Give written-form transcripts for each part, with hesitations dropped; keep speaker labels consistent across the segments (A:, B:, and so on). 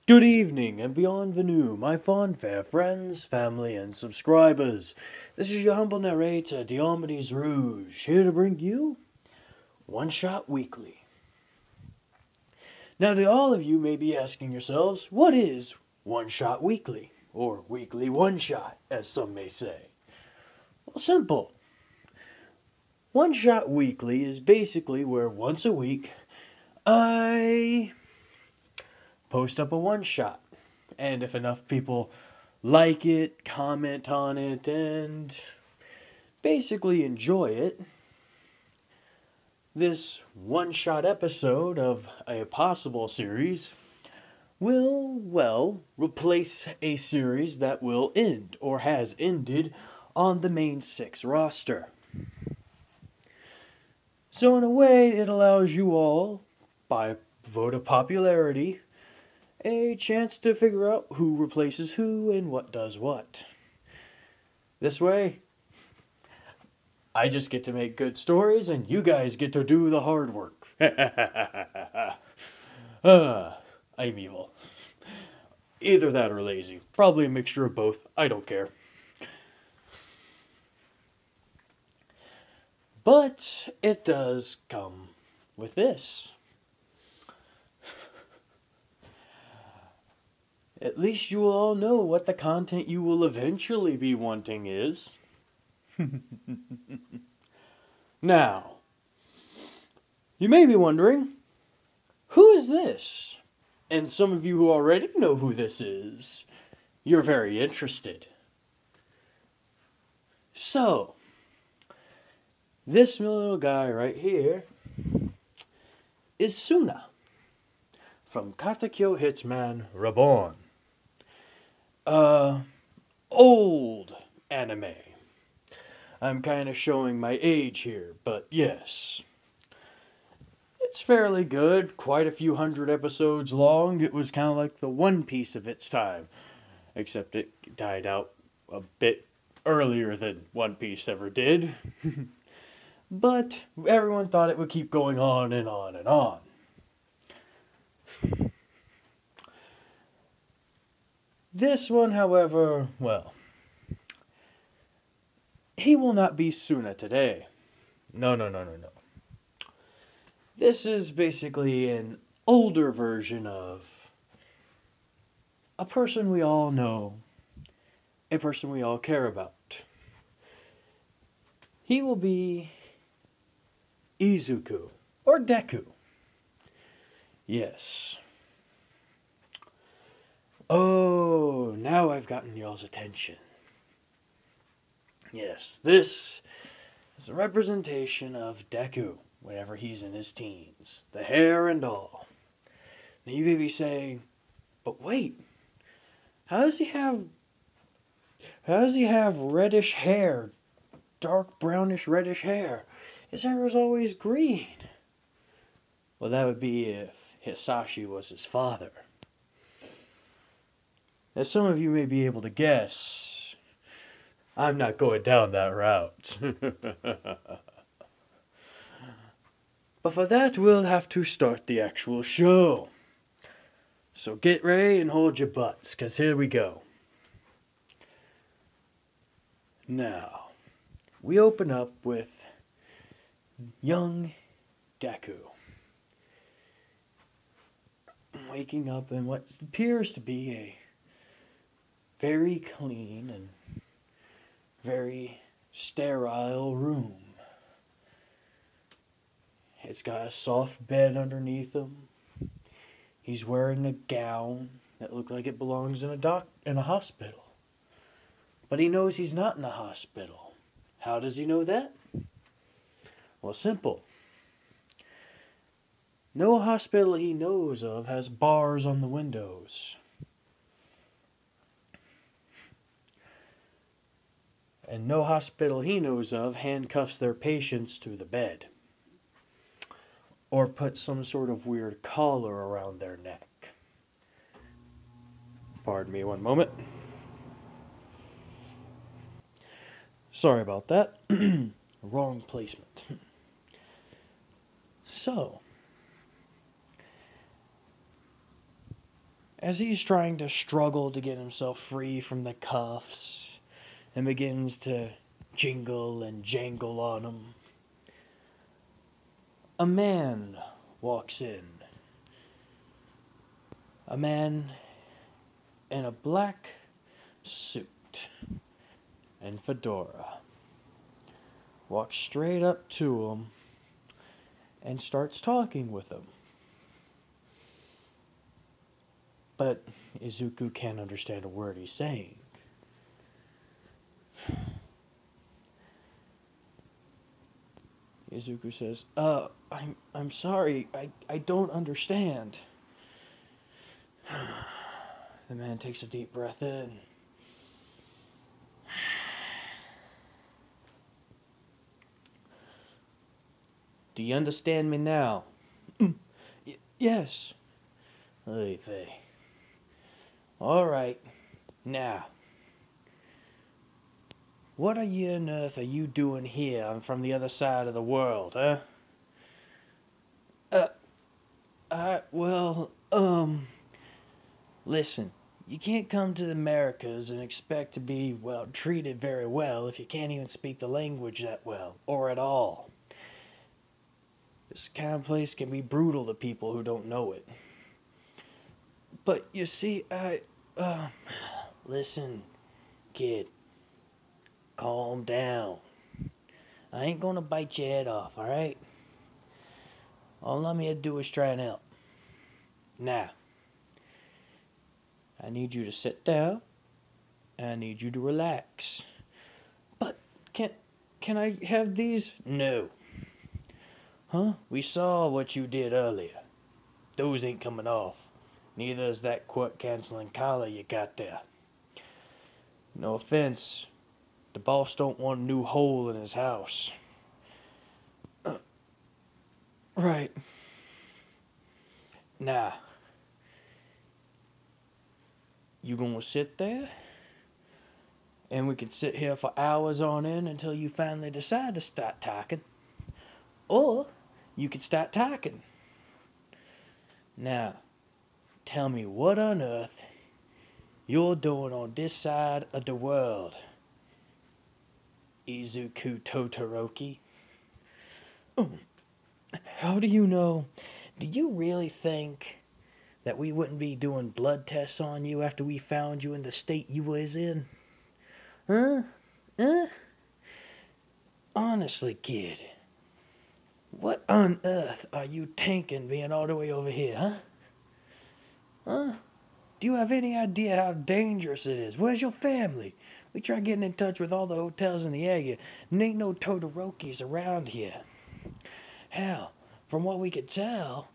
A: Good evening and bienvenue, my fond fair friends, family, and subscribers. This is your humble narrator, Diomedes Rouge, here to bring you One Shot Weekly. Now, to all of you may be asking yourselves, what is One Shot Weekly? Or Weekly One Shot, as some may say. Well, simple. One Shot Weekly is basically where once a week I post up a one shot. And if enough people like it, comment on it, and basically enjoy it, this one-shot episode of a possible series will, well, replace a series that will end, or has ended, on the main 6 roster. So in a way, it allows you all, by vote of popularity, a chance to figure out who replaces who and what does what. This way, I just get to make good stories and you guys get to do the hard work. I'm evil. Either that or lazy. Probably a mixture of both. I don't care. But it does come with this. At least you will all know what the content you will eventually be wanting is. Now, you may be wondering, who is this? And some of you who already know who this is, you're very interested. So, this little guy right here is Suna from Katekyo Hitman Reborn. Old anime. I'm kind of showing my age here, but yes. It's fairly good, quite a few hundred episodes long. It was kind of like the One Piece of its time, except it died out a bit earlier than One Piece ever did. But everyone thought it would keep going on and on and on. This one, however, well, he will not be Suna today. No. This is basically an older version of a person we all know, a person we all care about. He will be Izuku, or Deku. Yes. Oh, now I've gotten y'all's attention. Yes, this is a representation of Deku whenever he's in his teens. The hair and all. Now you may be saying, but wait, how does he have reddish hair? Dark brownish reddish hair. His hair is always green. Well, that would be if Hisashi was his father. As some of you may be able to guess, I'm not going down that route. But for that, we'll have to start the actual show. So get ready and hold your butts, because here we go. Now, we open up with young Deku waking up in what appears to be a very clean and very sterile room. It's got a soft bed underneath him. He's wearing a gown that looks like it belongs in a hospital. But he knows he's not in a hospital. How does he know that? Well, simple. No hospital he knows of has bars on the windows. And no hospital he knows of handcuffs their patients to the bed. Or puts some sort of weird collar around their neck. Pardon me one moment. Sorry about that. Wrong placement. So, As he's trying to struggle to get himself free from the cuffs and begins to jingle and jangle on them, a man walks in. A man in a black suit and fedora walks straight up to him and starts talking with him. But Izuku can't understand a word he's saying. Izuku says, I'm sorry, I don't understand. The man takes a deep breath in. Do you understand me now? Yes. Alright, now. What on earth are you doing here? I'm from the other side of the world, huh? Listen, you can't come to the Americas and expect to be, well, treated very well if you can't even speak the language that well, or at all. This kind of place can be brutal to people who don't know it. But you see, listen, kid, calm down. I ain't gonna bite your head off, alright? All I'm here to do is try and help. Now, I need you to sit down, and I need you to relax. But, can I have these? No. Huh? We saw what you did earlier. Those ain't coming off. Neither is that quirk-canceling collar you got there. No offense, the boss don't want a new hole in his house. Right. Now, you gonna sit there? And we can sit here for hours on end until you finally decide to start talking. Or, you could start talking. Now, tell me what on earth you're doing on this side of the world, Izuku Todoroki. How do you know? Do you really think that we wouldn't be doing blood tests on you after we found you in the state you was in? Huh? Honestly, kid, what on earth are you thinking being all the way over here, huh? Do you have any idea how dangerous it is? Where's your family? We tried getting in touch with all the hotels in the area, and ain't no Todorokis around here. Hell, from what we could tell,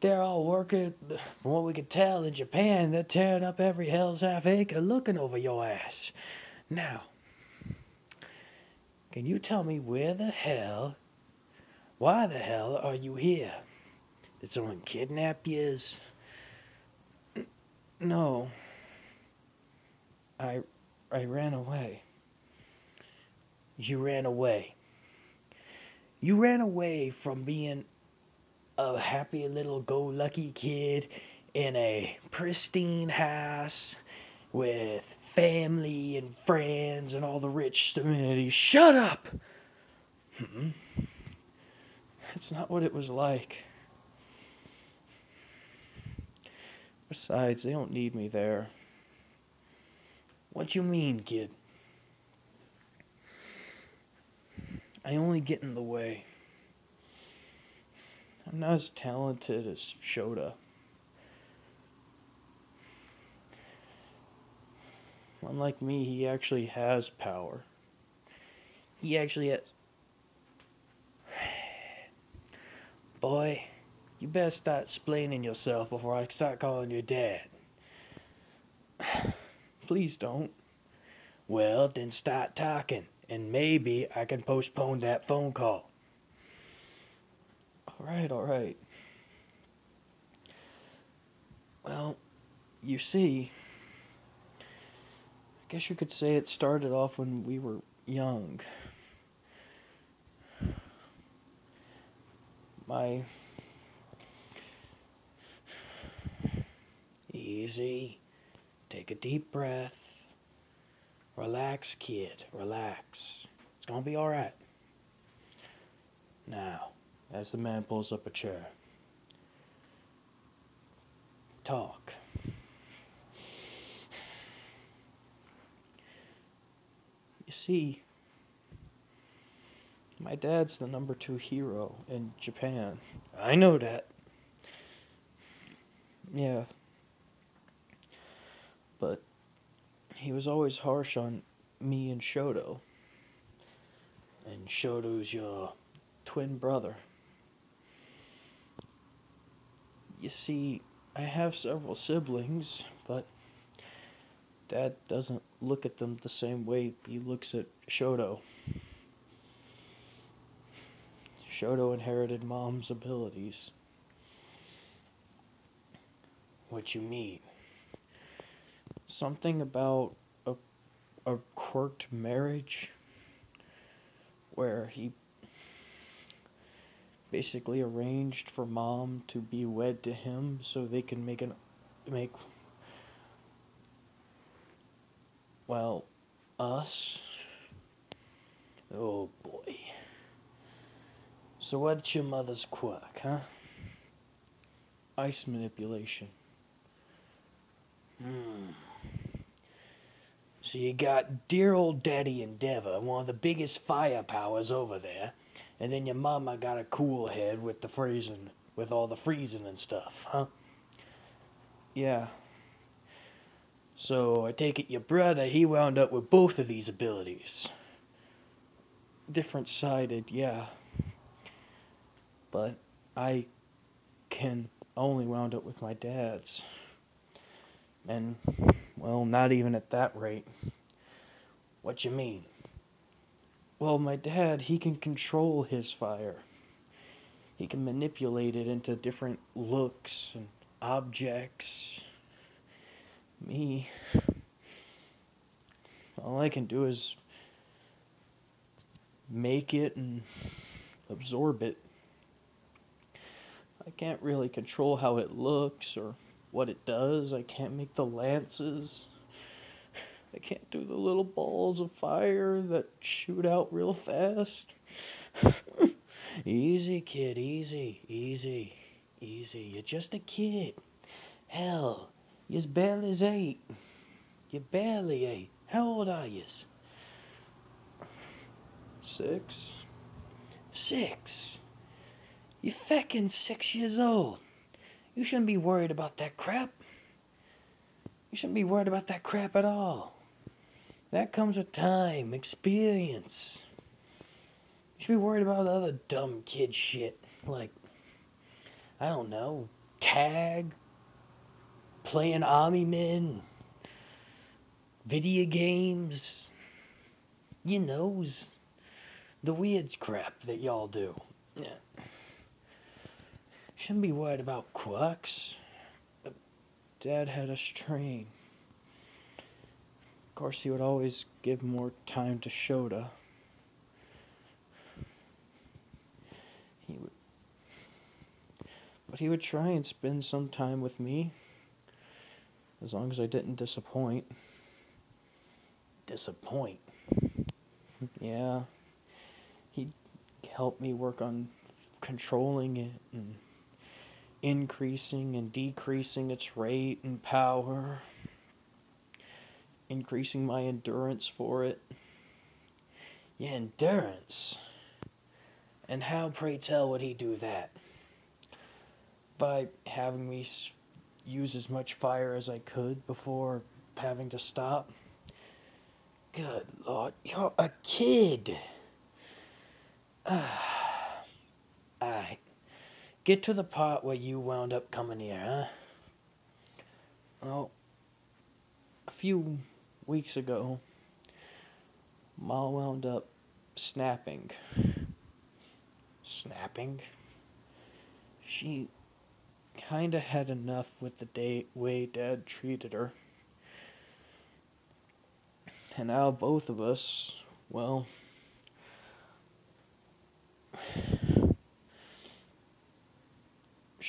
A: they're all working. From what we could tell in Japan, they're tearing up every hell's half acre looking over your ass. Now, can you tell me why the hell are you here? Did someone kidnap you? No. I ran away. You ran away. You ran away from being a happy little go-lucky kid in a pristine house with family and friends and all the rich amenities. Shut up! That's not what it was like. Besides, they don't need me there. What you mean, kid? I only get in the way. I'm not as talented as Shota. Unlike me, he actually has power. He actually has... Boy, you better start explaining yourself before I start calling you Dad. Please don't. Well, then start talking, and maybe I can postpone that phone call. Alright. Well, you see, I guess you could say it started off when we were young. Easy. Take a deep breath. Relax, kid. Relax. It's gonna be alright. Now, as the man pulls up a chair, talk. You see, my dad's the #2 hero in Japan. I know that. Yeah. But he was always harsh on me and Shoto. And Shoto's your twin brother. You see, I have several siblings, but Dad doesn't look at them the same way he looks at Shoto. Shoto inherited Mom's abilities. What you mean? Something about a quirked marriage where he basically arranged for Mom to be wed to him so they can make us. Oh boy. So what's your mother's quirk, huh? Ice manipulation. So you got dear old Daddy Endeavor, one of the biggest fire powers over there, and then your mama got a cool head with the freezing, with all the freezing and stuff, huh? Yeah. So I take it your brother, he wound up with both of these abilities. Different-sided, yeah. But I can only wound up with my dad's. And, well, not even at that rate. What you mean? Well, my dad, he can control his fire. He can manipulate it into different looks and objects. Me, all I can do is make it and absorb it. I can't really control how it looks or what it does. I can't make the lances. I can't do the little balls of fire that shoot out real fast. Easy, kid, easy, easy, easy. You're just a kid. Hell, you're barely 8. You're barely 8. How old are you? 6. 6? You're feckin' 6 years old. You shouldn't be worried about that crap. You shouldn't be worried about that crap at all. That comes with time, experience. You should be worried about other dumb kid shit. Like, I don't know, tag, playing army men, video games. You know, the weird crap that y'all do. Yeah. Shouldn't be worried about quirks. Dad had us train. Of course, he would always give more time to Shota. But he would try and spend some time with me, as long as I didn't disappoint. Disappoint? Yeah. He'd help me work on controlling it and increasing and decreasing its rate and power, increasing my endurance for it. Yeah, endurance. And how, pray tell, would he do that? By having me use as much fire as I could before having to stop. Good Lord, you're a kid. Alright. Get to the part where you wound up coming here, huh? Well, a few weeks ago, Ma wound up snapping. Snapping? She kinda had enough with the way Dad treated her. And now both of us, well,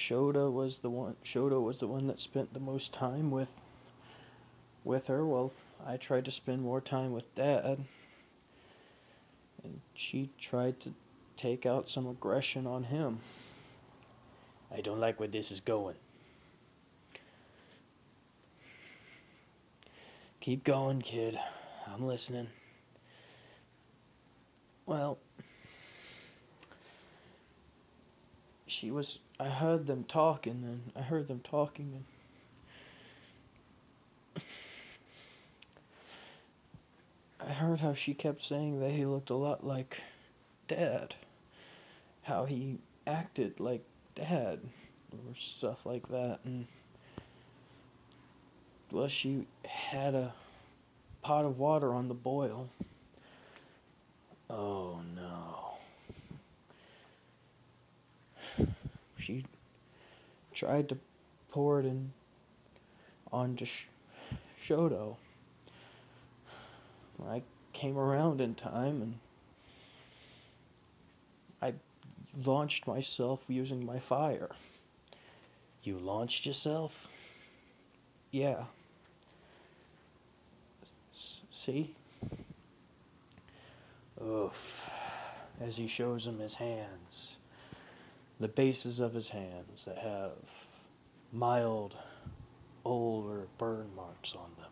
A: Shoto was the one that spent the most time with her. Well, I tried to spend more time with Dad, and she tried to take out some aggression on him. I don't like where this is going. Keep going, kid. I'm listening. Well, I heard them talking, and I heard how she kept saying that he looked a lot like Dad. How he acted like Dad, or stuff like that, and well, she had a pot of water on the boil. Oh no. She tried to pour it in onto Shoto. I came around in time, and I launched myself using my fire. You launched yourself? Yeah. See? Oof. As he shows him his hands. The bases of his hands that have mild, older burn marks on them.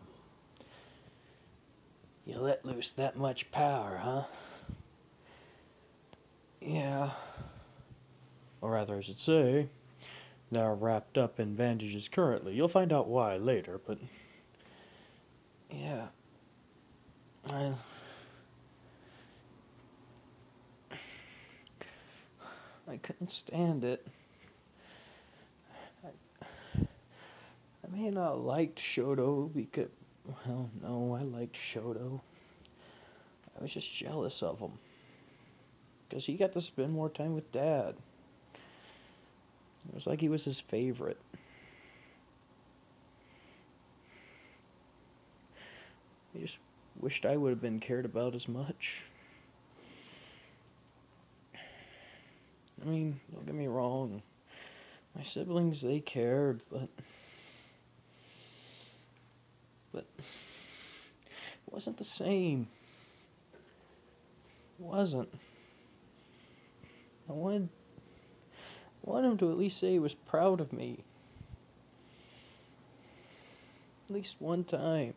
A: You let loose that much power, huh? Yeah. Or rather, I should say, they're wrapped up in bandages currently. You'll find out why later, but yeah. I couldn't stand it. I may not have liked Shoto because, well, no, I liked Shoto. I was just jealous of him. Because he got to spend more time with Dad. It was like he was his favorite. I just wished I would have been cared about as much. I mean, don't get me wrong. My siblings, they cared, but it wasn't the same. It wasn't. I wanted him to at least say he was proud of me. At least one time.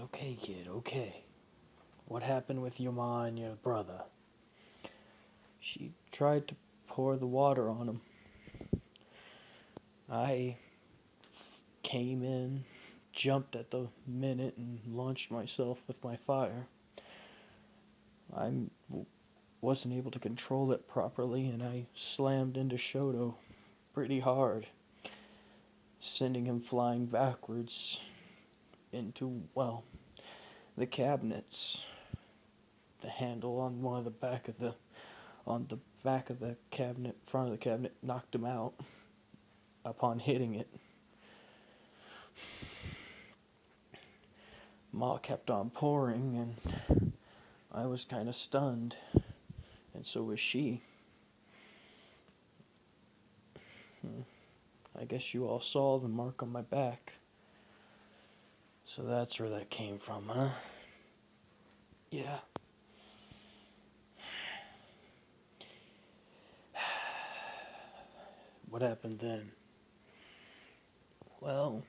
A: Okay, kid, okay. What happened with your ma and your brother? She tried to pour the water on him. I came in, jumped at the minute, and launched myself with my fire. I wasn't able to control it properly, and I slammed into Shoto pretty hard, sending him flying backwards into, well, the cabinets. The handle on one of the back of the cabinet, front of the cabinet, knocked him out upon hitting it. Ma kept on pouring, and I was kind of stunned, and so was she. I guess you all saw the mark on my back. So that's where that came from, huh? Yeah. What happened then? Well,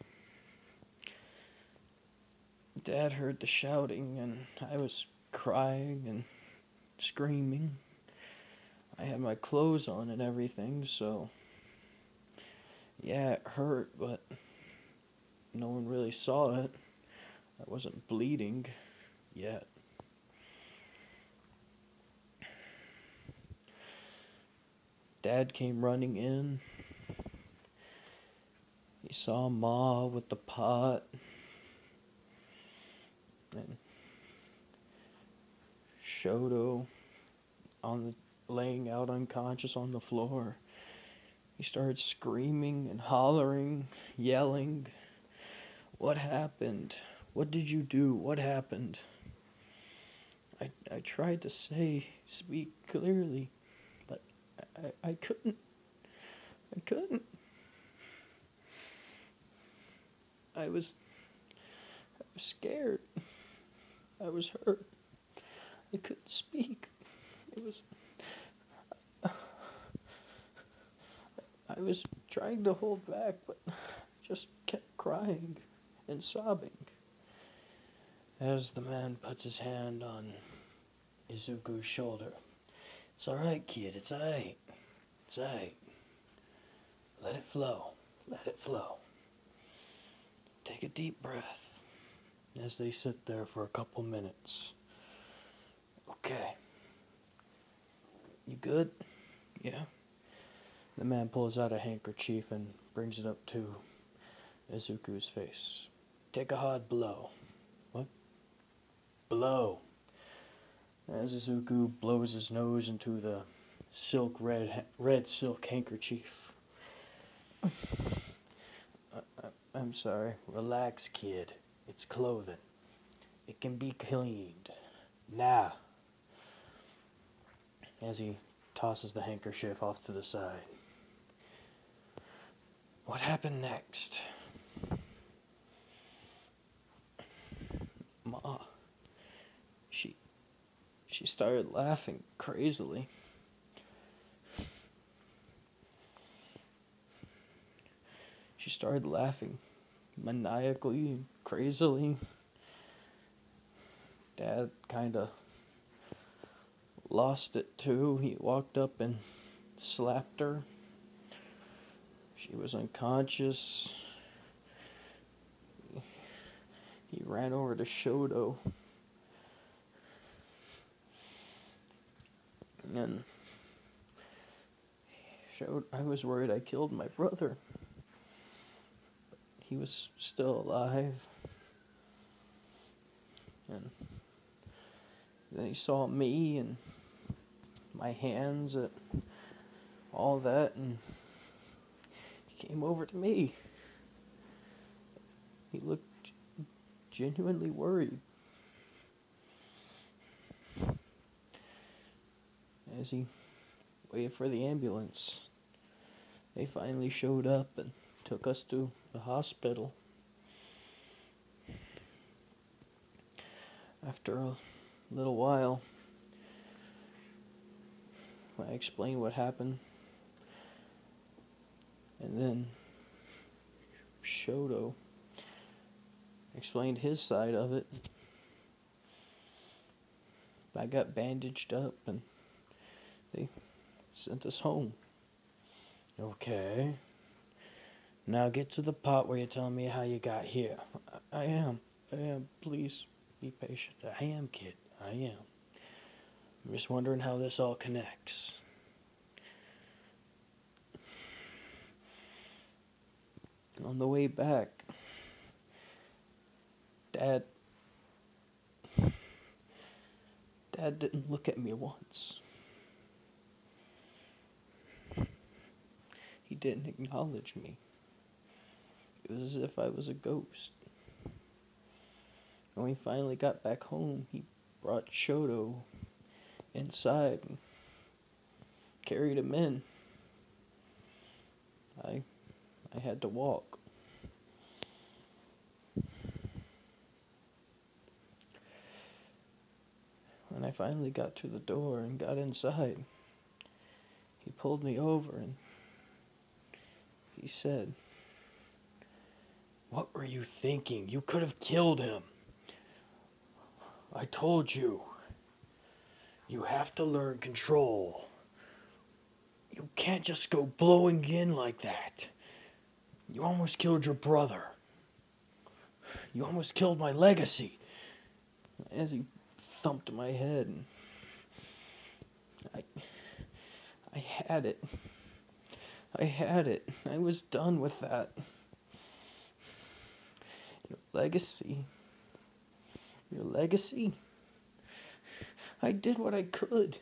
A: Dad heard the shouting, and I was crying and screaming. I had my clothes on and everything, so yeah, it hurt, but no one really saw it. I wasn't bleeding yet. Dad came running in. He saw Ma with the pot, and Shoto laying out unconscious on the floor. He started screaming and hollering, yelling. What happened? What did you do? What happened? I tried to speak clearly, but I couldn't I couldn't. I was scared. I was hurt. I couldn't speak. It was. I was trying to hold back, but just kept crying and sobbing. As the man puts his hand on Izuku's shoulder. It's alright, kid. It's alright. It's alright. Let it flow. Let it flow. Take a deep breath as they sit there for a couple minutes. Okay. You good? Yeah. The man pulls out a handkerchief and brings it up to Izuku's face. Take a hard blow. What? Blow. As Izuku blows his nose into the red silk handkerchief. I'm sorry. Relax, kid. It's clothing. It can be cleaned. Now. As he tosses the handkerchief off to the side. What happened next? Ma. She started laughing crazily. She started laughing maniacally, crazily. Dad kinda lost it too. He walked up and slapped her. She was unconscious. He ran over to Shoto. And I was worried I killed my brother. But he was still alive. And then he saw me and my hands and all that, and he came over to me. He looked genuinely worried. As he waited for the ambulance, they finally showed up and took us to the hospital. After a little while, I explained what happened, and then Shoto explained his side of it. I got bandaged up and they sent us home. Okay. Now get to the part where you're telling me how you got here. I am. Please be patient. I am, kid. I am. I'm just wondering how this all connects. On the way back, Dad didn't look at me once. He didn't acknowledge me. It was as if I was a ghost. When we finally got back home, he brought Shoto inside and carried him in. I had to walk. When I finally got to the door and got inside, he pulled me over and he said, "What were you thinking? You could have killed him. I told you. You have to learn control. You can't just go blowing in like that. You almost killed your brother. You almost killed my legacy." As he thumped my head, and I had it. I had it. I was done with that. Your legacy. Your legacy? I did what I could.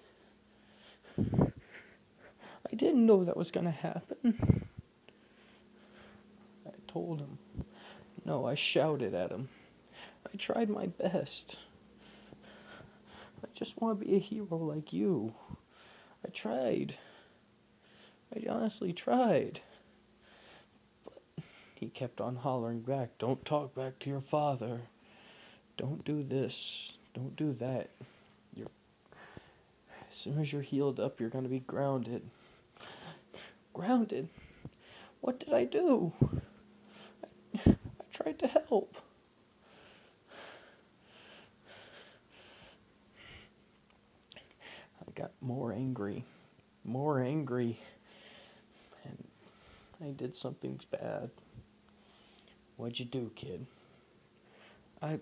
A: I didn't know that was gonna happen. I told him. No, I shouted at him. I tried my best. I just want to be a hero like you. I tried. I honestly tried. But he kept on hollering back, "Don't talk back to your father. Don't do this. Don't do that. As soon as you're healed up, you're going to be grounded." Grounded? What did I do? I tried to help. I got more angry, and I did something bad. What'd you do, kid? I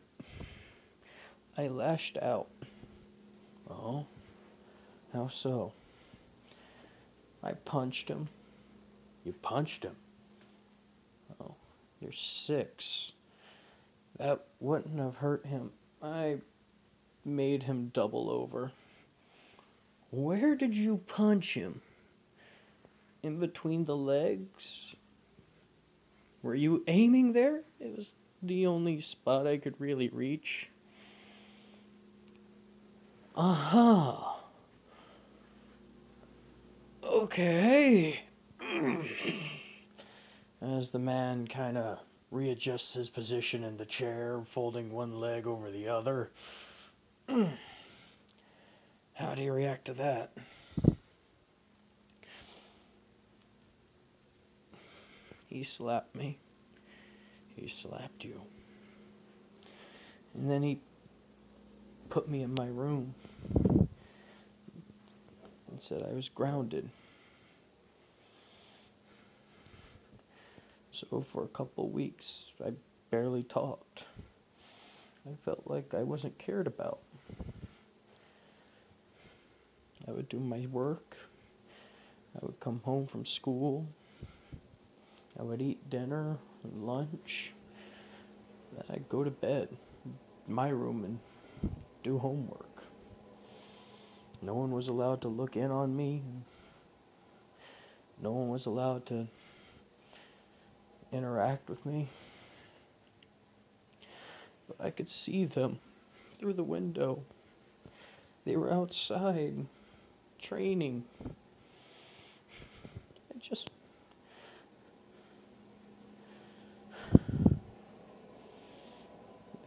A: lashed out. Oh? How so? I punched him. You punched him? Oh, you're 6. That wouldn't have hurt him. I made him double over. Where did you punch him? In between the legs? Were you aiming there? It was the only spot I could really reach. Uh-huh. Okay. As the man kind of readjusts his position in the chair, folding one leg over the other. How do you react to that? He slapped me. He slapped you. And then he put me in my room and said I was grounded. So for a couple weeks, I barely talked. I felt like I wasn't cared about. I would do my work. I would come home from school. I would eat dinner and lunch. Then I'd go to bed in my room and do homework. No one was allowed to look in on me. No one was allowed to interact with me. But I could see them through the window. They were outside training.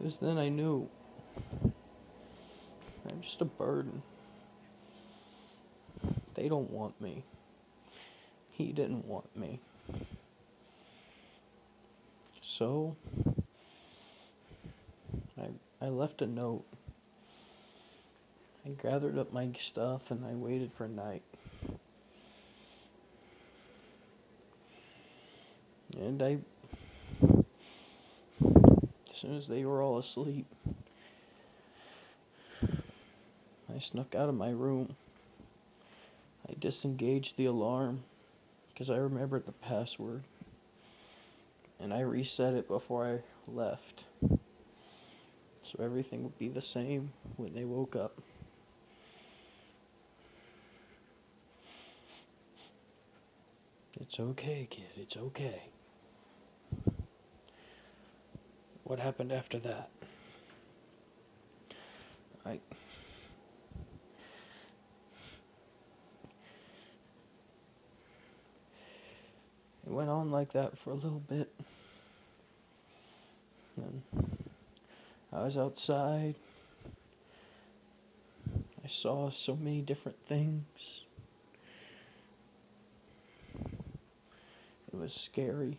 A: It was then I knew I'm just a burden. They don't want me. He didn't want me. So I left a note. I gathered up my stuff and I waited for night. And as soon as they were all asleep, I snuck out of my room. I disengaged the alarm because I remembered the password. And I reset it before I left. So everything would be the same when they woke up. It's okay, kid. It's okay. What happened after that? It went on like that for a little bit. And I was outside. I saw so many different things. It was scary.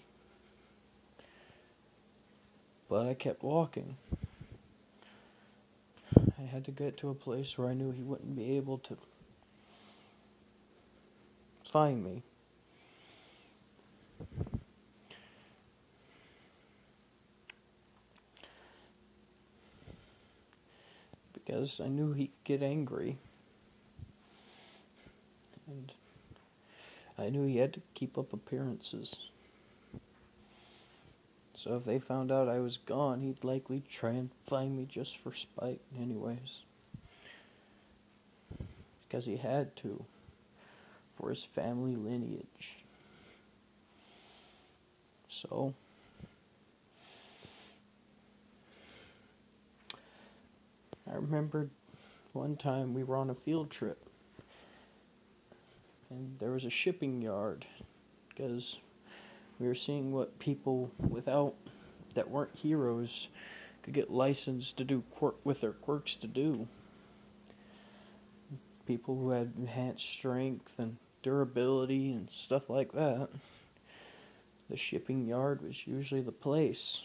A: But I kept walking. I had to get to a place where I knew he wouldn't be able to find me. Because I knew he could get angry. And I knew he had to keep up appearances. So if they found out I was gone, he'd likely try and find me just for spite anyways. Because he had to, for his family lineage. So I remembered one time we were on a field trip. and there was a shipping yard, because we were seeing what people that weren't heroes could get licensed to do with their quirks to do. People who had enhanced strength and durability and stuff like that. The shipping yard was usually the place.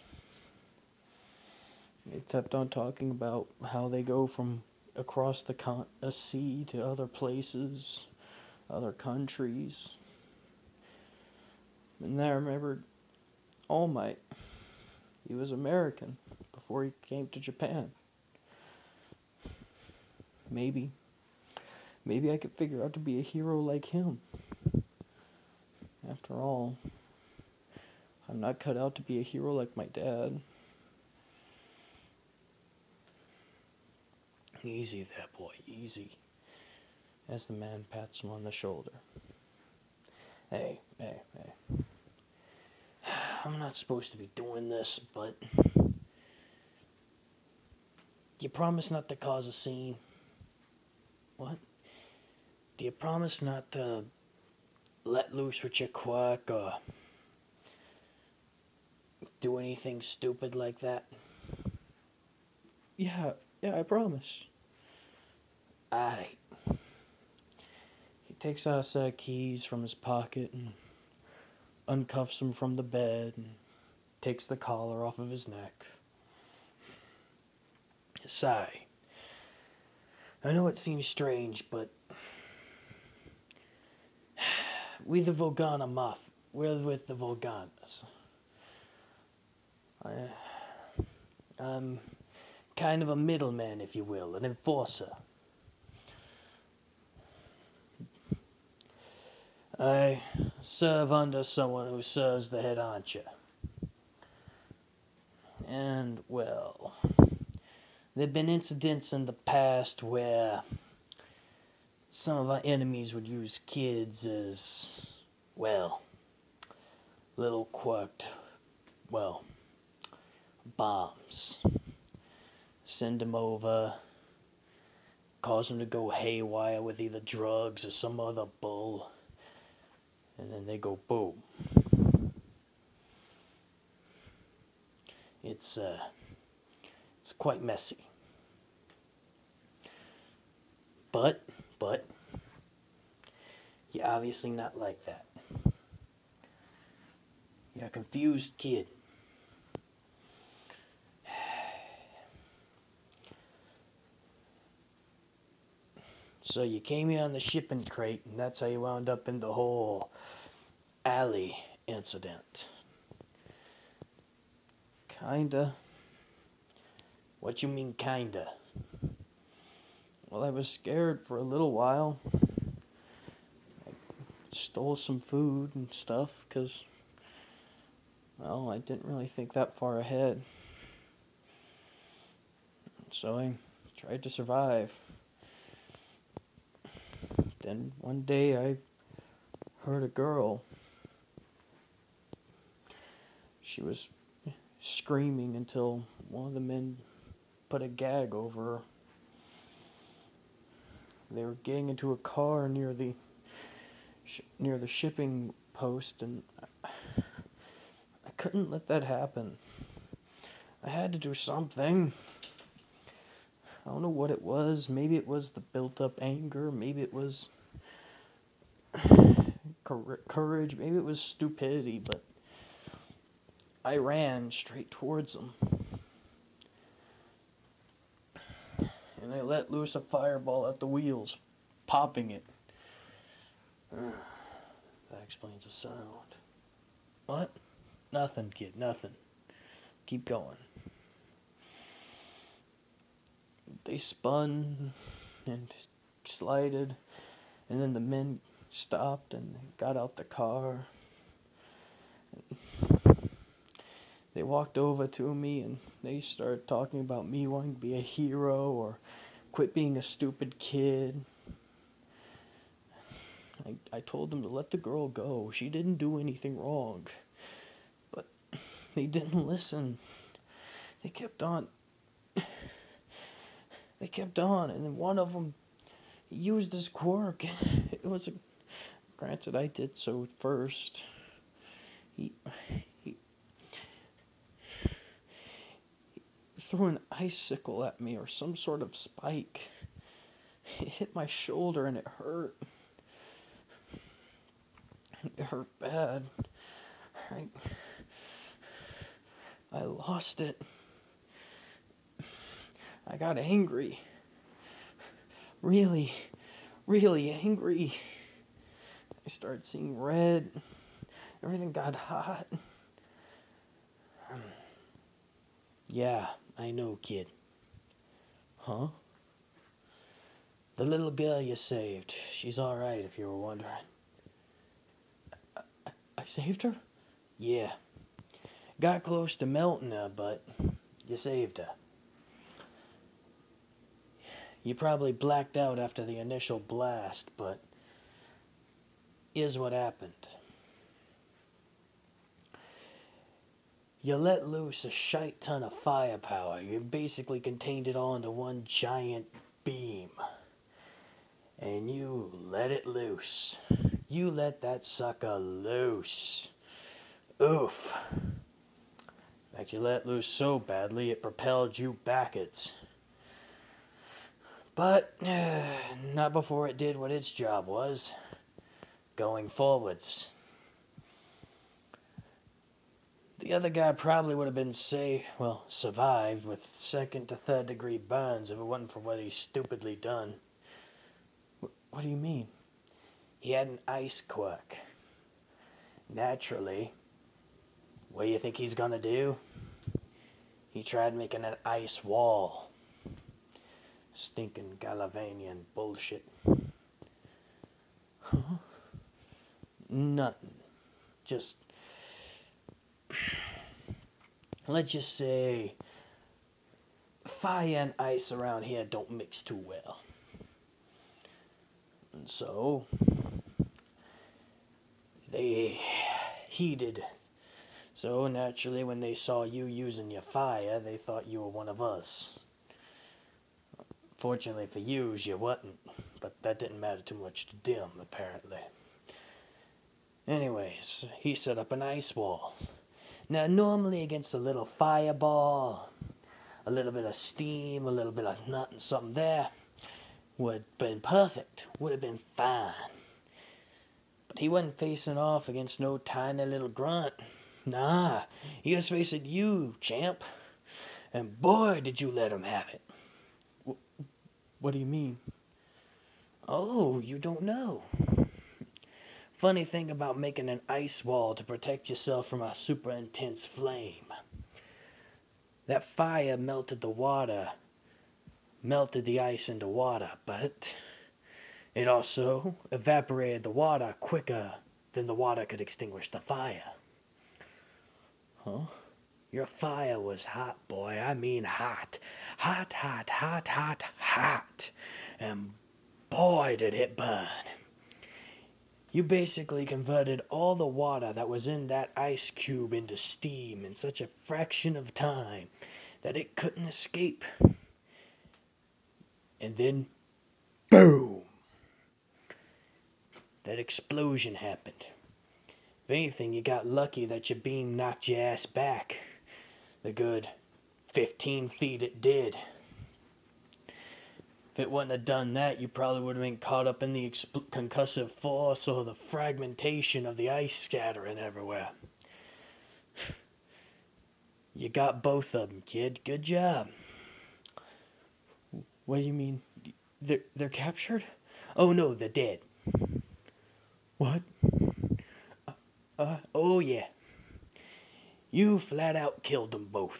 A: They kept on talking about how they go from across a sea to other places, other countries. And then I remembered All Might. He was American before he came to Japan. Maybe I could figure out to be a hero like him. After all, I'm not cut out to be a hero like my dad. Easy there, boy, easy. As the man pats him on the shoulder. Hey. I'm not supposed to be doing this, but you promise not to cause a scene? What? Do you promise not to let loose with your quirk or do anything stupid like that? Yeah, I promise. Alright. He takes out a set of keys from his pocket and uncuffs them from the bed and takes the collar off of his neck. Sigh. I know it seems strange, but we're the Volgana Mafia. We're with the Volganas. I'm kind of a middleman, if you will, an enforcer. I serve under someone who serves the head honcho. And, well, there have been incidents in the past where some of our enemies would use kids as, well, little quirked, well, bombs. Send them over, cause them to go haywire with either drugs or some other bull, and then they go boom. It's quite messy. But, you're obviously not like that. You're a confused kid. So you came here on the shipping crate, and that's how you wound up in the whole alley incident. Kinda. What you mean, kinda? Well, I was scared for a little while. I stole some food and stuff, because, well, I didn't really think that far ahead. So I tried to survive. Then one day I heard a girl. She was screaming until one of the men put a gag over her. They were getting into a car near the shipping post, and I couldn't let that happen. I had to do something. I don't know what it was. Maybe it was the built-up anger. Maybe it was courage. Maybe it was stupidity, but I ran straight towards them. And I let loose a fireball at the wheels, popping it. That explains the sound. What? Nothing, kid, nothing. Keep going. They spun and slided, and then the men stopped and got out the car. They walked over to me and they started talking about me wanting to be a hero or quit being a stupid kid. I told them to let the girl go. She didn't do anything wrong. But they didn't listen. They kept on. And then one of them used his quirk. It was a Granted, I did so first. He threw an icicle at me or some sort of spike. It hit my shoulder and it hurt. It hurt bad. I lost it. I got angry. Really, really angry. I started seeing red. Everything got hot. Yeah, I know, kid. Huh? The little girl you saved. She's alright, if you were wondering. I saved her? Yeah. Got close to melting her, but you saved her. You probably blacked out after the initial blast, but here's what happened. You let loose a shite ton of firepower. You basically contained it all into one giant beam. And you let it loose. You let that sucker loose. Oof. In fact, you let it loose so badly it propelled you backwards. But not before it did what its job was. Going forwards. The other guy probably would have been survived with 2nd to 3rd degree burns if it wasn't for what he stupidly done. What do you mean? He had an ice quirk. Naturally, what do you think he's gonna do? He tried making an ice wall. Stinking Galavanian bullshit. Huh? Nothing. Just... let's just say... fire and ice around here don't mix too well. And so... they heated. So naturally, when they saw you using your fire, they thought you were one of us. Fortunately for you wasn't, but that didn't matter too much to them, apparently. Anyways, he set up an ice wall. Now, normally against a little fireball, a little bit of steam, a little bit of nut and something there, would have been perfect, would have been fine. But he wasn't facing off against no tiny little grunt. Nah, he was facing you, champ. And boy, did you let him have it. What do you mean? Oh, you don't know. Funny thing about making an ice wall to protect yourself from a super intense flame. That fire melted the water, melted the ice into water, but it also evaporated the water quicker than the water could extinguish the fire. Huh? Your fire was hot, boy. I mean hot. Hot, hot, hot, hot, hot. And boy, did it burn. You basically converted all the water that was in that ice cube into steam in such a fraction of time that it couldn't escape. And then, boom! That explosion happened. If anything, you got lucky that your beam knocked your ass back. The good 15 feet it did. If it wouldn't have done that, you probably would have been caught up in the concussive force or the fragmentation of the ice scattering everywhere. You got both of them, kid. Good job. What do you mean? They're captured? Oh no, they're dead. What? Oh yeah. You flat out killed them both.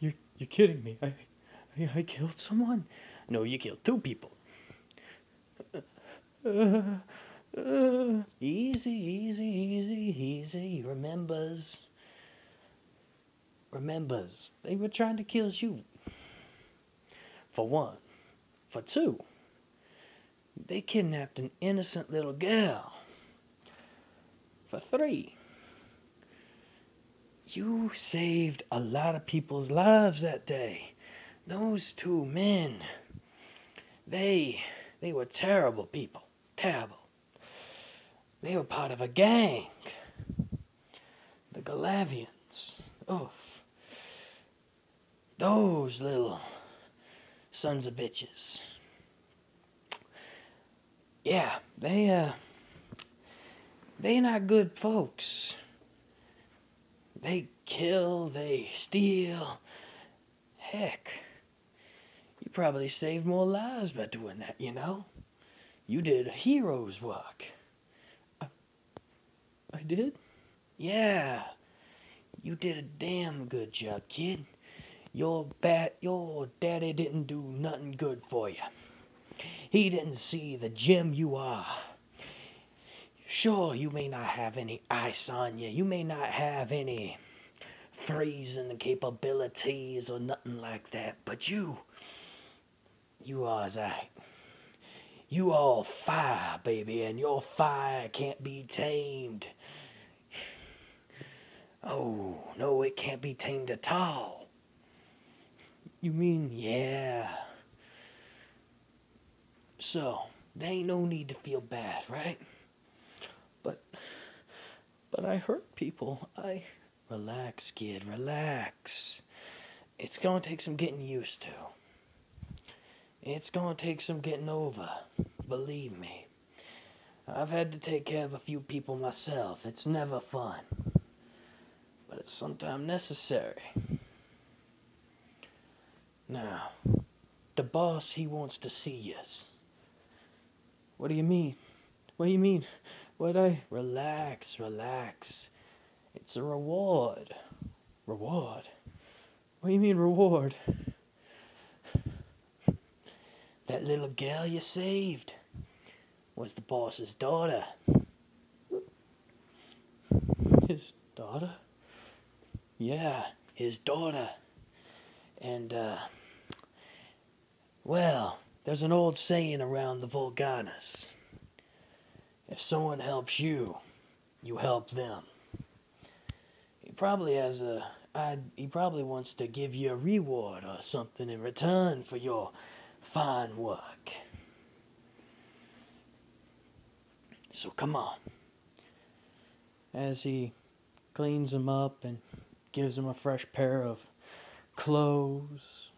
A: You're kidding me. I killed someone? No, you killed 2 people. Easy, easy, easy, easy. Remembers. They were trying to kill you. For 1. For 2. They kidnapped an innocent little girl. For 3. You saved a lot of people's lives that day. Those 2 men, they They were terrible people. Terrible. They were part of a gang. The Galavians. Oh, those little sons of bitches. Yeah, they're not good folks. They kill, they steal. Heck, you probably saved more lives by doing that, you know? You did a hero's work. I did? Yeah, you did a damn good job, kid. Your daddy didn't do nothing good for you. He didn't see the gem you are. Sure, you may not have any ice on you. You may not have any freezing capabilities or nothing like that. But you are right. You all fire, baby, and your fire can't be tamed. Oh, no, it can't be tamed at all. You mean, yeah. So, there ain't no need to feel bad, right? But I hurt people. Relax, kid, relax. It's gonna take some getting used to. It's gonna take some getting over. Believe me. I've had to take care of a few people myself. It's never fun. But it's sometimes necessary. Now, the boss, he wants to see us. What do you mean? What do you mean? Relax, relax. It's a reward. Reward? What do you mean reward? That little girl you saved was the boss's daughter. His daughter? Yeah, his daughter. And, well, there's an old saying around the Volganas. If someone helps you, you help them. He probably wants to give you a reward or something in return for your fine work. So come on. As he cleans him up and gives him a fresh pair of clothes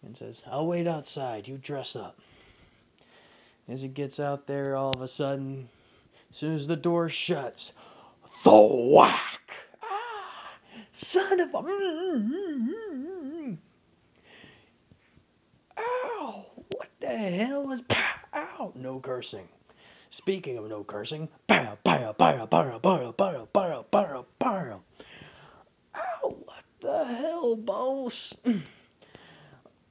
A: and says, I'll wait outside, you dress up. As he gets out there, all of a sudden, as soon as the door shuts, thwack! Ah, son of a... Ow! What the hell was... Ow! No cursing. Speaking of no cursing, pow, pow, pow, pow, pow, pow, pow, pow, pow. Ow! What the hell, boss?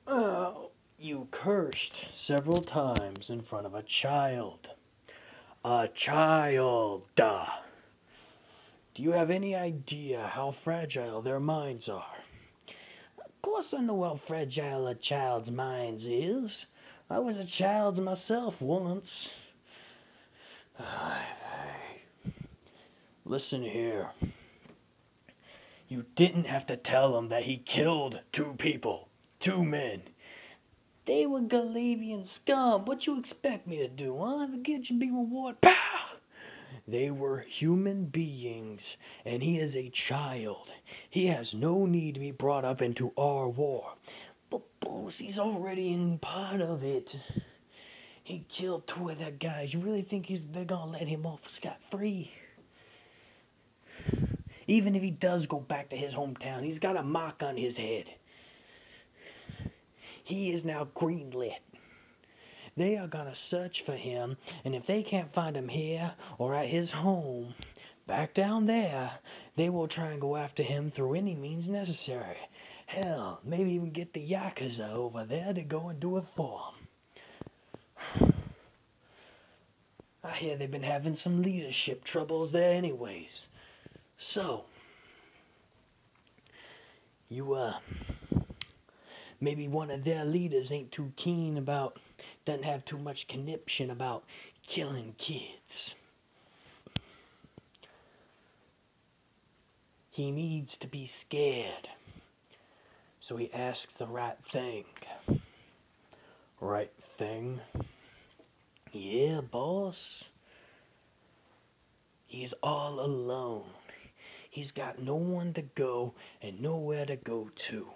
A: Oh, you cursed several times in front of a child. A child. Do you have any idea how fragile their minds are? Of course I know how fragile a child's mind is. I was a child myself once. Listen here. You didn't have to tell him that he killed 2 people. 2 men. They were Galavian scum. What you expect me to do, huh? The kid should be rewarded. Pow! They were human beings, and he is a child. He has no need to be brought up into our war. But boss, he's already in part of it. He killed 2 of their guys. You really think they're gonna let him off scot-free? Even if he does go back to his hometown, he's got a mark on his head. He is now greenlit. They are gonna search for him, and if they can't find him here or at his home, back down there, they will try and go after him through any means necessary. Hell, maybe even get the Yakuza over there to go and do it for him. I hear they've been having some leadership troubles there anyways. So, maybe one of their leaders ain't too keen about, doesn't have too much conniption about killing kids. He needs to be scared. So he asks the right thing. right thing? Yeah, boss. He's all alone. He's got no one to go and nowhere to go to.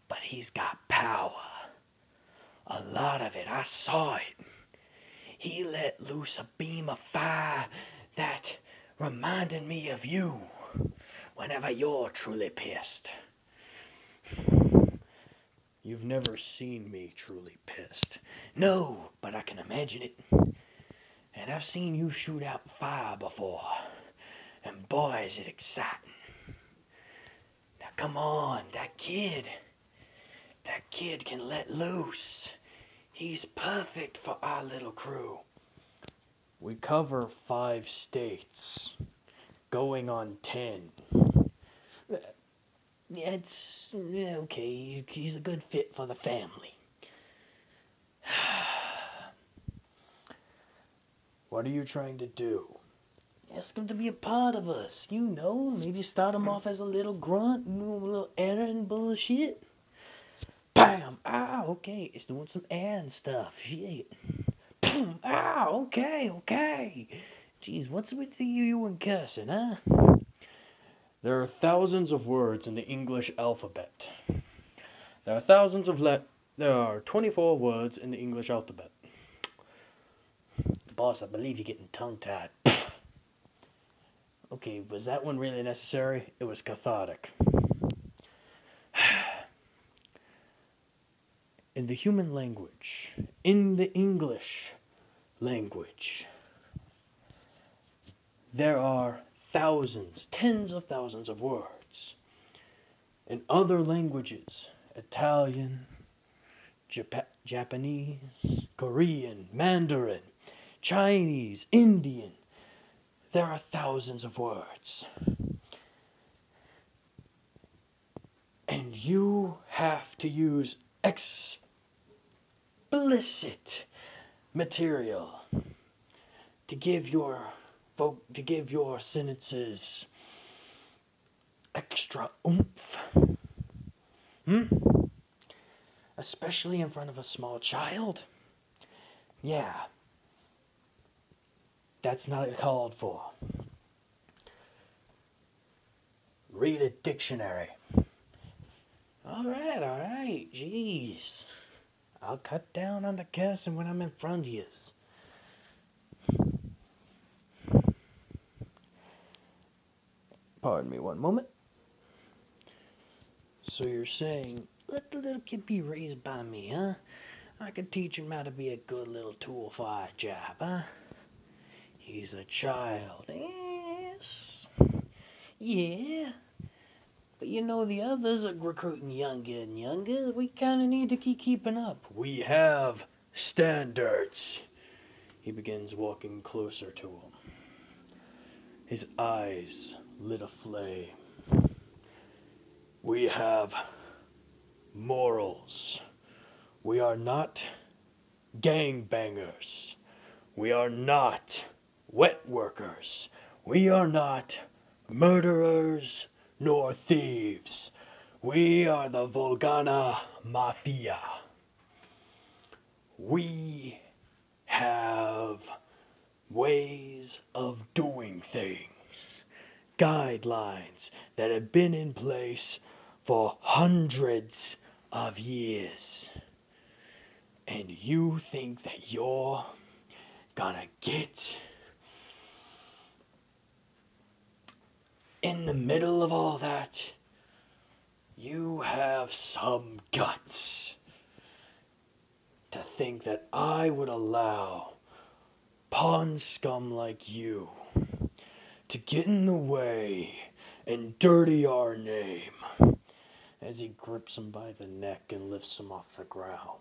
A: But he's got power. A lot of it. I saw it. He let loose a beam of fire that reminded me of you whenever you're truly pissed. You've never seen me truly pissed. No, but I can imagine it. And I've seen you shoot out fire before. And boy, is it exciting. Now come on, that kid can let loose. He's perfect for our little crew. We cover 5 states, going on 10. It's okay. He's a good fit for the family. What are you trying to do? Ask him to be a part of us. You know, maybe start him off as a little grunt, a little errand bullshit. Bam! Ah, okay. It's doing some errand stuff. Shit. Boom! Ah, okay. Jeez, what's with you and cussing, huh? There are thousands of words in the English alphabet. There are 24 words in the English alphabet. Boss, I believe you're getting tongue-tied. Okay, was that one really necessary? It was cathartic. In the human language, in the English language, there are thousands, tens of thousands of words. In other languages, Italian, Japanese, Korean, Mandarin, Chinese, Indian, there are thousands of words. And you have to use explicit material to give your sentences extra oomph. Especially in front of a small child. Yeah. That's not called for. Read a dictionary. Alright. Jeez. I'll cut down on the cussing when I'm in front of yous. Pardon me one moment. So you're saying, let the little kid be raised by me, huh? I could teach him how to be a good little tool for our job, huh? He's a child. Yes. Yeah. But you know the others are recruiting younger and younger. We kind of need to keep keeping up. We have standards. He begins walking closer to him. His eyes lit aflame. We have morals. We are not gangbangers. We are not wet workers. We are not murderers nor thieves. We are the Volgana Mafia. We have ways of doing things, guidelines that have been in place for hundreds of years. And you think that you're gonna get in the middle of all that? You have some guts to think that I would allow pawn scum like you to get in the way and dirty our name. As he grips him by the neck and lifts him off the ground.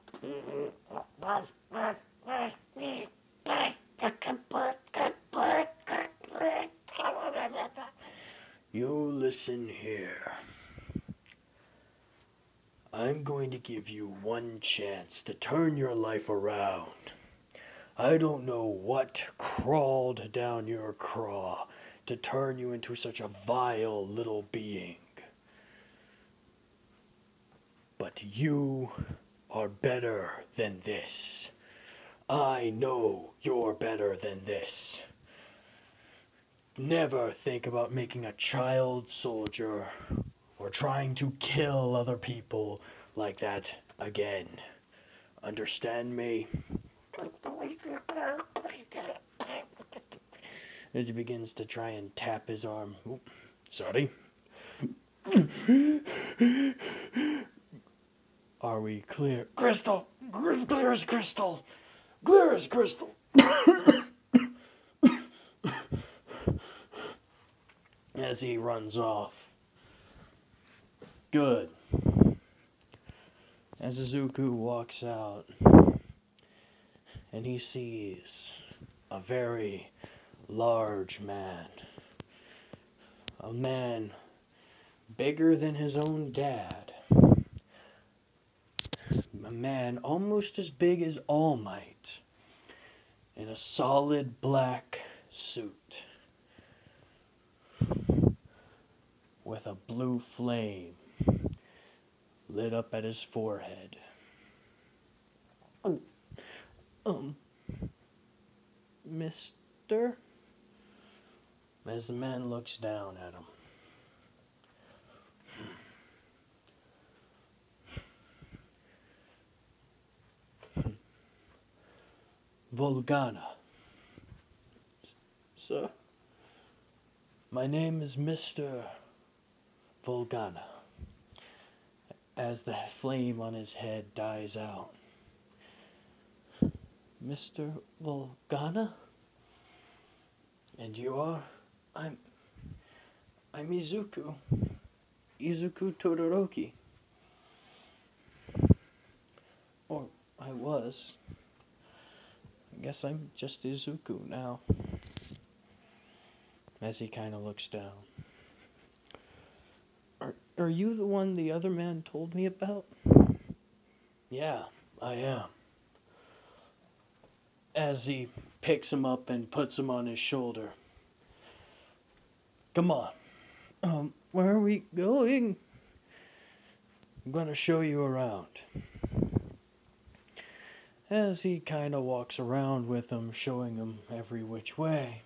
A: You listen here. I'm going to give you one chance to turn your life around. I don't know what crawled down your craw to turn you into such a vile little being. But you are better than this. I know you're better than this. Never think about making a child soldier or trying to kill other people like that again. Understand me? As he begins to try and tap his arm. Oop, sorry. Are we clear? Crystal! Clear as crystal! Clear as crystal! As he runs off. Good. As Izuku walks out, and he sees a very large man. A man bigger than his own dad. A man almost as big as All Might. In a solid black suit. With a blue flame lit up at his forehead. Mister? As the man looks down at him. Volgana. Sir? My name is Mr. Volgana. As the flame on his head dies out. Mr. Volgana? And you are? I'm Izuku. Izuku Todoroki. Or I was. I guess I'm just Izuku now. As he kind of looks down. Are you the one the other man told me about? Yeah, I am. As he picks him up and puts him on his shoulder. Come on. Where are we going? I'm gonna show you around. As he kind of walks around with him, showing him every which way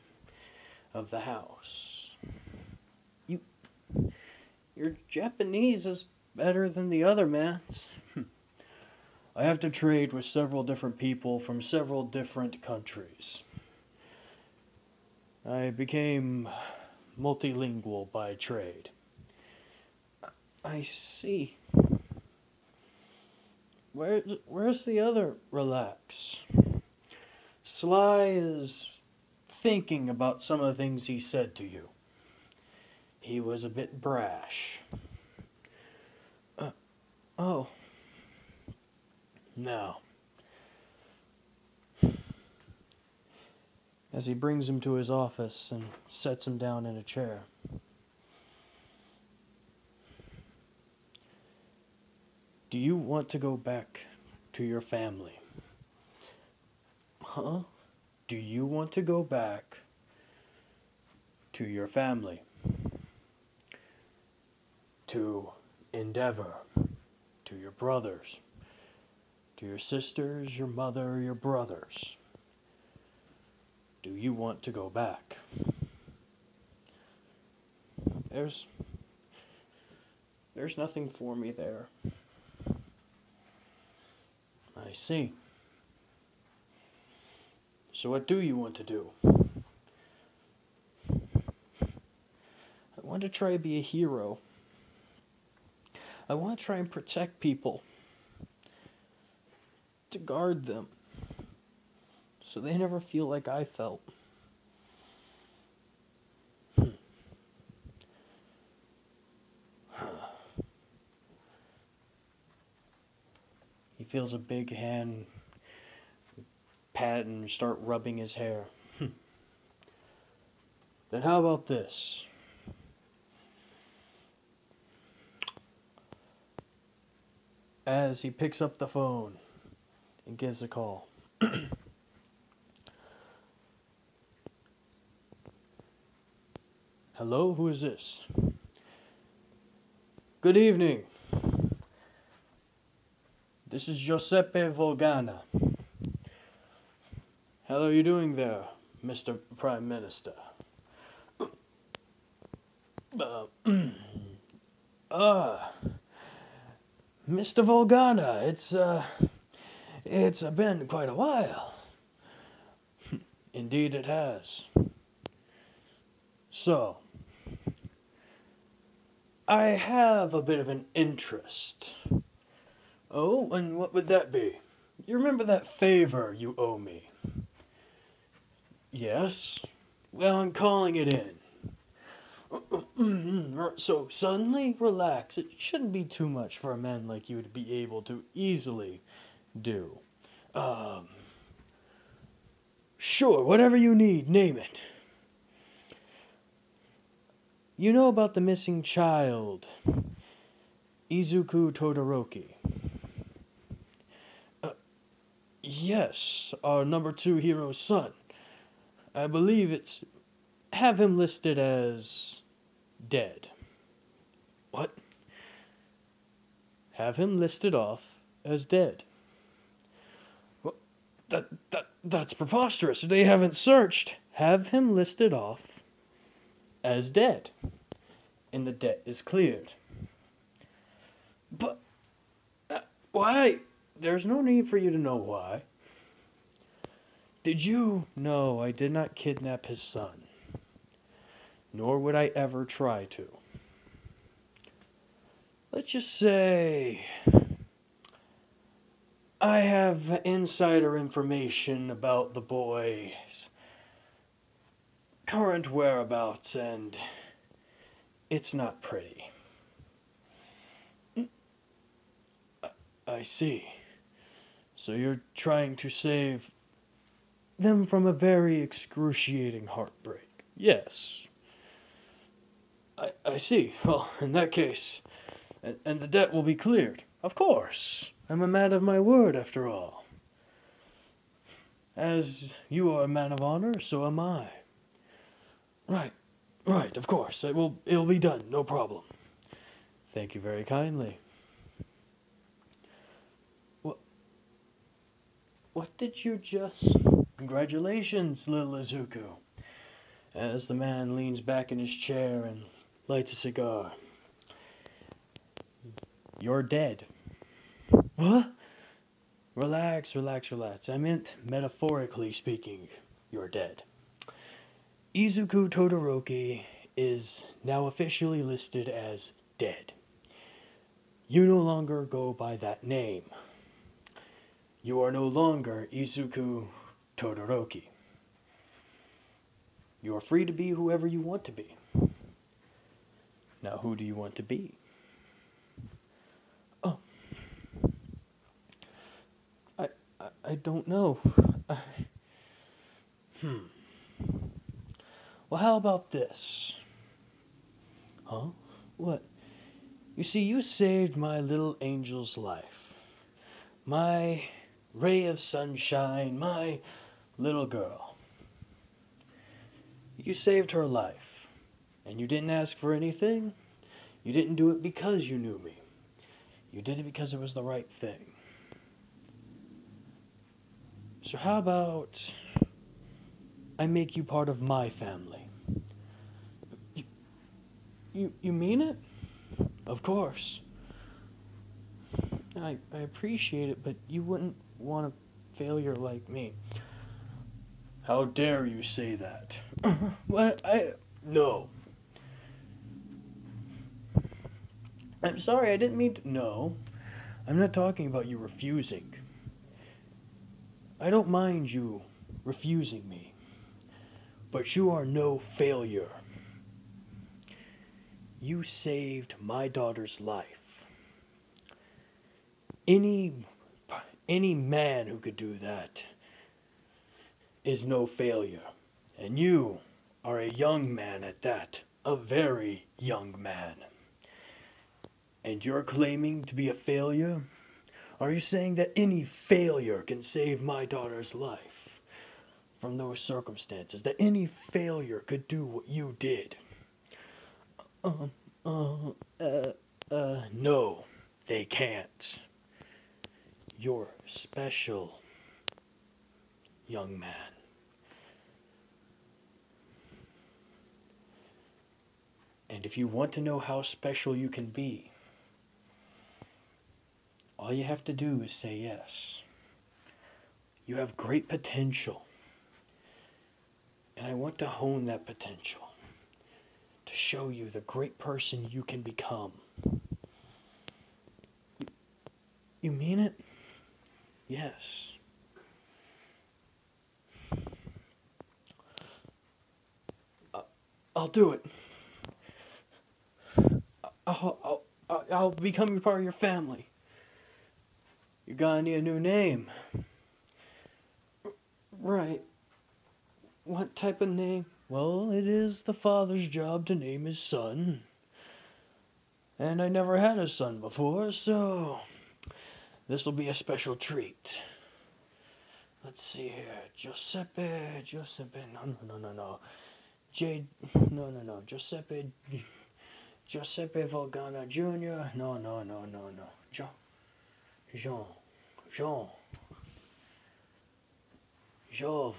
A: of the house. Your Japanese is better than the other man's. I have to trade with several different people from several different countries. I became multilingual by trade. I see. Where's the other relax? Sly is thinking about some of the things he said to you. He was a bit brash. Oh. Now. As he brings him to his office and sets him down in a chair. Do you want to go back to your family? Huh? Do you want to go back to your family? To Endeavor, to your brothers, to your sisters, your mother, your brothers. Do you want to go back? There's nothing for me there. I see. So what do you want to do? I want to try to be a hero. I want to try and protect people. To guard them. So they never feel like I felt. He feels a big hand pat and start rubbing his hair. Then how about this? As he picks up the phone and gives a call. Hello, who is this? Good evening. This is Giuseppe Volgana. How are you doing there, Mr. Prime Minister? Uh, uh, Mr. Volgana, it's been quite a while. Indeed it has. So, I have a bit of an interest. Oh, and what would that be? You remember that favor you owe me? Yes? Well, I'm calling it in. So, suddenly, relax. It shouldn't be too much for a man like you to be able to easily do. Sure, whatever you need, name it. You know about the missing child, Izuku Todoroki? Yes, our number 2 hero's son. I believe it's... Have him listed as... dead. What? Have him listed off as dead. Well, that's preposterous. They haven't searched. Have him listed off as dead. And the debt is cleared. But... why? There's no need for you to know why. Did you know I did not kidnap his son? Nor would I ever try to. Let's just say I have insider information about the boy's current whereabouts, and it's not pretty. I see. So you're trying to save them from a very excruciating heartbreak. Yes. I see. Well, in that case, and the debt will be cleared. Of course. I'm a man of my word, after all. As you are a man of honor, so am I. Right, of course. It'll be done, no problem. Thank you very kindly. What did you just... Congratulations, little Izuku. As the man leans back in his chair and lights a cigar. You're dead. What? Relax. I meant metaphorically speaking, you're dead. Izuku Todoroki is now officially listed as dead. You no longer go by that name. You are no longer Izuku Todoroki. You are free to be whoever you want to be. Now, who do you want to be? Oh. I don't know. Well, how about this? Huh? What? You see, you saved my little angel's life. My ray of sunshine, my little girl. You saved her life. And you didn't ask for anything. You didn't do it because you knew me. You did it because it was the right thing. So how about I make you part of my family? You mean it? Of course. I appreciate it, but you wouldn't want a failure like me. How dare you say that? What? No. I'm sorry, I didn't mean to... No. I'm not talking about you refusing. I don't mind you refusing me. But you are no failure. You saved my daughter's life. Any man who could do that is no failure. And you are a young man at that. A very young man. And you're claiming to be a failure? Are you saying that any failure can save my daughter's life from those circumstances? That any failure could do what you did? No, they can't. you're special, young man. And if you want to know how special you can be, all you have to do is say yes. You have great potential. And I want to hone that potential to show you the great person you can become. You mean it? Yes. I'll do it. I'll become part of your family. You're gonna need a new name. Right. What type of name? Well, it is the father's job to name his son. And I never had a son before, so this will be a special treat. Let's see here. Giuseppe, no. Giuseppe Volgana Jr. No. Jean. Jovo.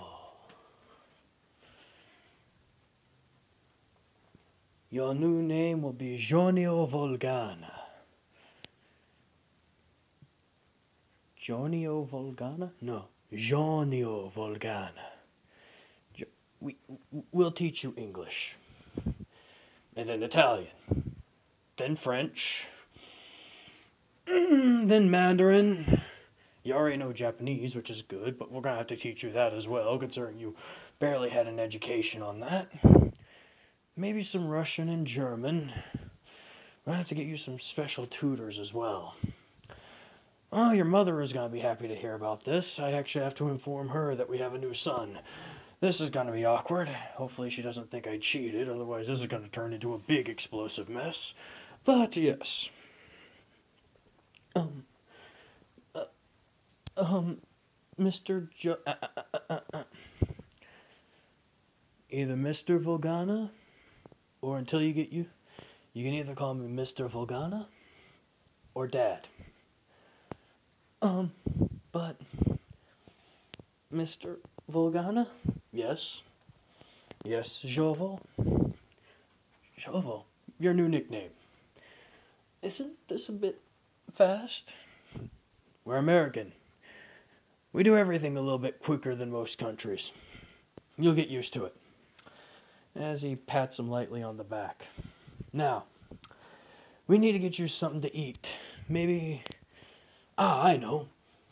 A: Your new name will be Jonio Volgana. Jonio Volgana? No, Jonio Volgana. We'll teach you English. And then Italian. Then French. Then Mandarin. You already know Japanese, which is good, but we're going to have to teach you that as well, considering you barely had an education on that. Maybe some Russian and German. We're going to have to get you some special tutors as well. Oh, your mother is going to be happy to hear about this. I actually have to inform her that we have a new son. This is going to be awkward. Hopefully she doesn't think I cheated, otherwise this is going to turn into a big explosive mess. But yes. Mr. Either Mr. Volgana, or until you get you can either call me Mr. Volgana or Dad. But Mr. Volgana? Yes, Jovo, your new nickname. Isn't this a bit fast? We're American. We do everything a little bit quicker than most countries. You'll get used to it. As he pats him lightly on the back. Now, we need to get you something to eat. Maybe, I know.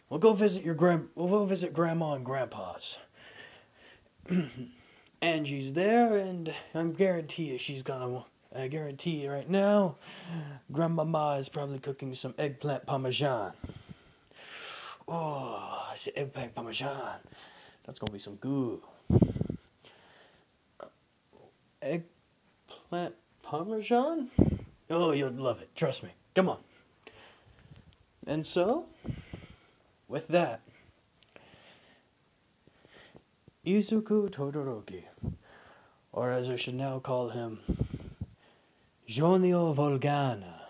A: We'll go visit Grandma and Grandpa's. Angie's there, and I guarantee you right now, Grandmama is probably cooking some eggplant parmesan. Oh, I said eggplant parmesan. That's gonna be some good. Eggplant parmesan? Oh, you'll love it. Trust me. Come on. And so, with that, Izuku Todoroki, or as I should now call him, Jonio Volgana,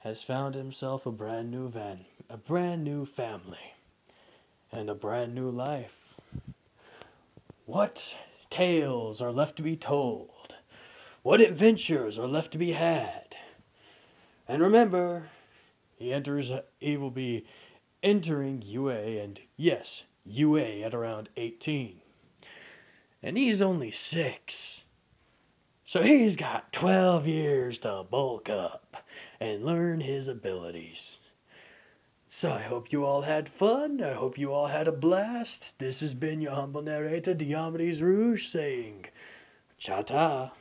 A: has found himself a brand new family, and a brand new life. What tales are left to be told? What adventures are left to be had? And remember, he will be entering UA, and yes, UA at around 18. And he's only 6. So he's got 12 years to bulk up and learn his abilities. So I hope you all had fun. I hope you all had a blast. This has been your humble narrator, Diomedes Rouge, saying, Cha-ta.